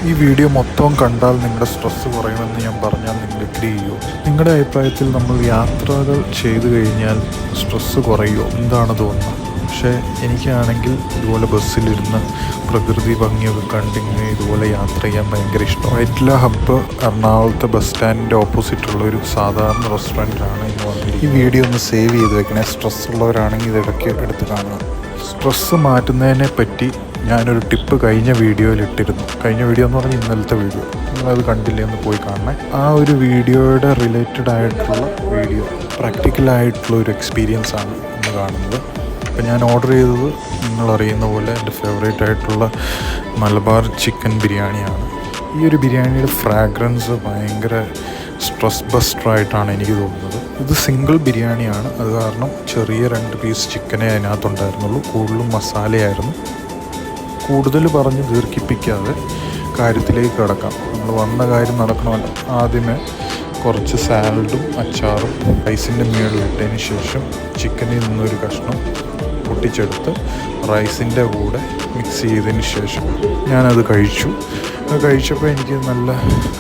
ഈ വീഡിയോ മൊത്തം കണ്ടാൽ നിങ്ങളുടെ സ്ട്രെസ്സ് കുറയുമെന്ന് ഞാൻ പറഞ്ഞാൽ നിങ്ങൾ എഗ്രി ചെയ്യുമോ? നിങ്ങളുടെ അഭിപ്രായത്തിൽ നമ്മൾ യാത്രകൾ ചെയ്തു കഴിഞ്ഞാൽ സ്ട്രെസ്സ് കുറയുമോ? എന്താണ് തോന്നുന്നത്? പക്ഷേ എനിക്കാണെങ്കിൽ ഇതുപോലെ ബസ്സിലിരുന്ന് പ്രകൃതി ഭംഗിയൊക്കെ കണ്ടിങ്ങനെ ഇതുപോലെ യാത്ര ചെയ്യാൻ ഭയങ്കര ഇഷ്ടം. വൈറ്റില ഹബ്ബ് എറണാകുളത്തെ ബസ് സ്റ്റാൻഡിൻ്റെ ഓപ്പോസിറ്റുള്ള ഒരു സാധാരണ റെസ്റ്റോറൻറ്റാണ് ഇന്ന് വന്നിരിക്കുന്നത്. ഈ വീഡിയോ ഒന്ന് സേവ് ചെയ്ത് വെക്കണേ. സ്ട്രെസ് ഉള്ളവരാണെങ്കിൽ ഇതൊക്കെ എടുത്ത് കാണുക. സ്ട്രെസ്സ് മാറ്റുന്നതിനെ പറ്റി ഞാനൊരു ടിപ്പ് കഴിഞ്ഞ വീഡിയോയിൽ ഇട്ടിരുന്നു. കഴിഞ്ഞ വീഡിയോ എന്ന് പറഞ്ഞാൽ ഇന്നലത്തെ വീഡിയോ. നിങ്ങളത് കണ്ടില്ലേ, ഒന്ന് പോയി കാണണേ. ആ ഒരു വീഡിയോയുടെ റിലേറ്റഡ് ആയിട്ടുള്ള വീഡിയോ, പ്രാക്ടിക്കലായിട്ടുള്ള ഒരു എക്സ്പീരിയൻസ് ആണ് ഇന്ന് കാണുന്നത്. അപ്പോൾ ഞാൻ ഓർഡർ ചെയ്തത് നിങ്ങളറിയുന്ന പോലെ എൻ്റെ ഫേവറേറ്റ് ആയിട്ടുള്ള മലബാർ ചിക്കൻ ബിരിയാണിയാണ്. ഈ ഒരു ബിരിയാണിയുടെ ഫ്രാഗ്രൻസ് ഭയങ്കര സ്ട്രെസ് ബസ്റ്ററായിട്ടാണ് എനിക്ക് തോന്നുന്നത്. ഇത് സിംഗിൾ ബിരിയാണിയാണ്, അത് കാരണം ചെറിയ 2 പീസ് ചിക്കനേ അതിനകത്തുണ്ടായിരുന്നുള്ളൂ. കൂടുതലും മസാലയായിരുന്നു. കൂടുതൽ പറഞ്ഞ് ദീർഘിപ്പിക്കാതെ കാര്യത്തിലേക്ക് കിടക്കാം. നമ്മൾ വന്ന കാര്യം നടക്കണമല്ലോ. ആദ്യമേ കുറച്ച് സാലഡും അച്ചാറും റൈസിൻ്റെ മുകളിലിട്ടതിന് ശേഷം ചിക്കനിൽ നിന്നൊരു കഷ്ണം പൊട്ടിച്ചെടുത്ത് റൈസിൻ്റെ കൂടെ മിക്സ് ചെയ്തതിന് ശേഷം ഞാനത് കഴിച്ചു. കഴിച്ചപ്പോൾ എനിക്ക് നല്ല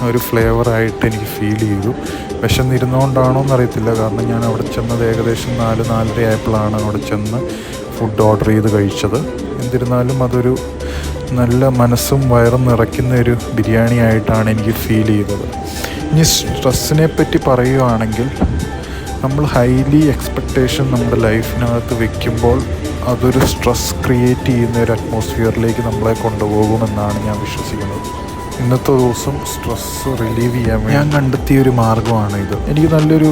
ഒരു ഫ്ലേവറായിട്ട് എനിക്ക് ഫീൽ ചെയ്തു. വിശന്നിരുന്നുകൊണ്ടാണോ എന്നറിയത്തില്ല, കാരണം ഞാൻ അവിടെ ചെന്നത് ഏകദേശം 4-4:30 ആയപ്പോഴാണ് അവിടെ ചെന്ന് ഫുഡ് ഓർഡർ ചെയ്ത് കഴിച്ചത്. എന്നിരുന്നാലും അതൊരു നല്ല മനസ്സും വയറും നിറയ്ക്കുന്ന ഒരു ബിരിയാണി ആയിട്ടാണ് എനിക്ക് ഫീൽ ചെയ്തത്. ഇനി സ്ട്രെസ്സിനെ പറ്റി പറയുകയാണെങ്കിൽ, നമ്മൾ ഹൈലി എക്സ്പെക്റ്റേഷൻ നമ്മുടെ ലൈഫിനകത്ത് വെക്കുമ്പോൾ അതൊരു സ്ട്രെസ് ക്രിയേറ്റ് ചെയ്യുന്ന ഒരു അറ്റ്മോസ്ഫിയറിലേക്ക് നമ്മളെ കൊണ്ടുപോകുമെന്നാണ് ഞാൻ വിശ്വസിക്കുന്നത്. ഇന്നത്തെ ദിവസം സ്ട്രെസ്സ് റിലീവ് ചെയ്യാൻ വേണ്ടി ഞാൻ കണ്ടെത്തിയ ഒരു മാർഗ്ഗമാണ് ഇത്. എനിക്ക് നല്ലൊരു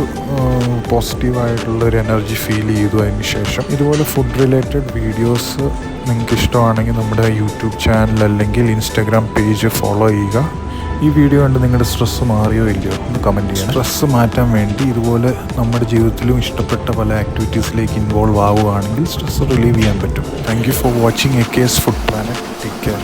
പോസിറ്റീവായിട്ടുള്ളൊരു എനർജി ഫീൽ ചെയ്തു. അതിന് ശേഷം ഇതുപോലെ ഫുഡ് റിലേറ്റഡ് വീഡിയോസ് നിങ്ങൾക്ക് ഇഷ്ടമാണെങ്കിൽ നമ്മുടെ യൂട്യൂബ് ചാനൽ അല്ലെങ്കിൽ ഇൻസ്റ്റാഗ്രാം പേജ് ഫോളോ ചെയ്യുക. ഈ വീഡിയോ കണ്ട് നിങ്ങളുടെ സ്ട്രെസ്സ് മാറിയോ ഇല്ലയോ ഒന്ന് കമൻറ്റ് ചെയ്യണം. സ്ട്രെസ്സ് മാറ്റാൻ വേണ്ടി ഇതുപോലെ നമ്മുടെ ജീവിതത്തിലും ഇഷ്ടപ്പെട്ട പല ആക്ടിവിറ്റീസിലേക്ക് ഇൻവോൾവ് ആവുകയാണെങ്കിൽ സ്ട്രെസ്സ് റിലീവ് ചെയ്യാൻ പറ്റും. Thank you for watching AKS food planet. Take care.